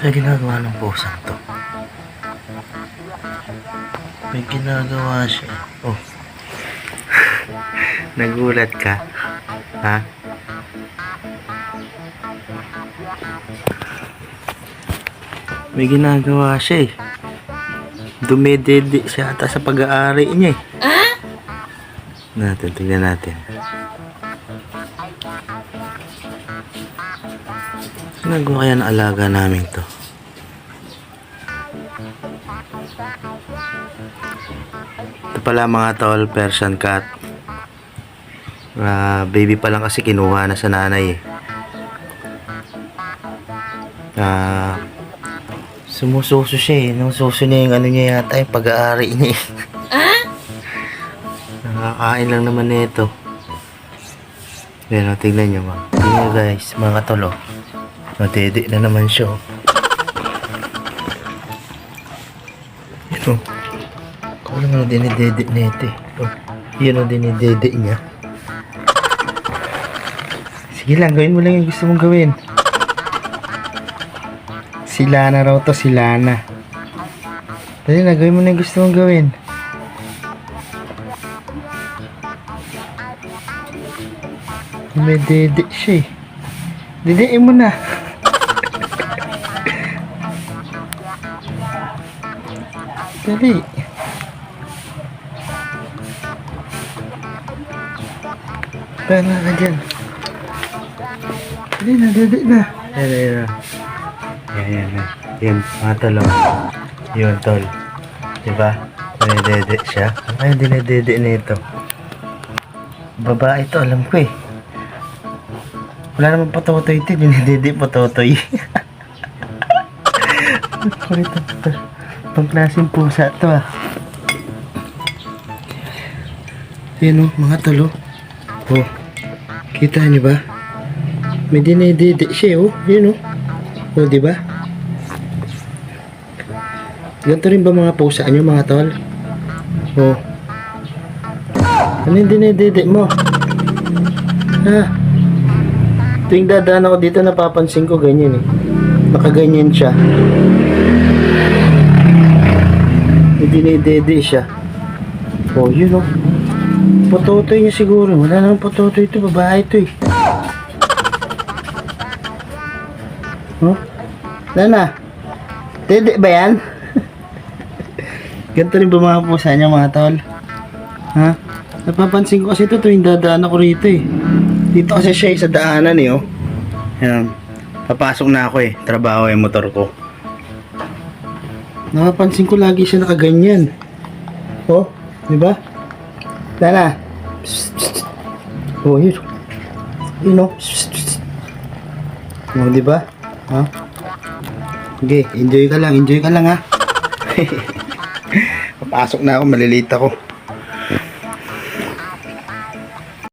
May ginagawa ng pusang to. May ginagawa siya. Oh. Nagulat ka? Ha? May ginagawa siya eh. Dumedede siya ata sa pag-aari niya eh. Tignan natin. Nagawa kaya ng alaga namin to. Ito pala mga tol, Persian cat. Baby pa lang kasi kinuha na sa nanay eh. Sumususo siya eh. Nasuso niya yung ano niya yata, yung pag-aari niya eh. Nakakain lang naman nito. Pero tignan nyo ba. Tignan nyo guys, mga katol oh. Madede na naman siya oh. Yun oh. Kung naman na dinidede na ito eh. Oh, yun oh, dinidede niya. Sige lang, gawin mo lang yung gusto mong gawin. Sila na raw to, sila na. Dali na, gawin mo na yung gusto mong gawin. May dede siya eh. Dedein mo na. Dali. Tara ka dyan. Dali na, dede na. Ayan. Yan, mga tol. Yun, tol. Diba? May dede siya. Ano yung dinedede nito? Babae to, alam ko eh. Wala naman patotoy ito. Dinedede patotoy. Kurito ito. Pangklaseng pusa to ah. Yan o, mga tol oh. Oh, kita niyo ba? May dinedede siya oh. Yan oh. Oh, diba? Ganito rin ba mga pusa nyo mga tol? Oh. Ano yung dinedede mo? Ha? Tuwing dadaan ako dito napapansin ko ganyan eh. Nakaganyan siya. May dinedede siya. Oh, yun oh. Pototoy niya siguro. Wala naman pototoy ito. Babae ito eh. Oh? Nana? Dede ba yan? Ganito rin ba mga pusa niya mga tol? Ha? Napapansin ko kasi ito tuwing dadaan ako rito eh. Dito kasi siya sa daanan eh oh. Ayan. Papasok na ako eh. Trabaho yung motor ko. Napapansin ko lagi siya nakaganyan. Oh, di ba? Nana. Oh, yun. Yun oh. Oh, di ba? Ha? Okay, enjoy ka lang ha. Papasok na ako, malilate ako.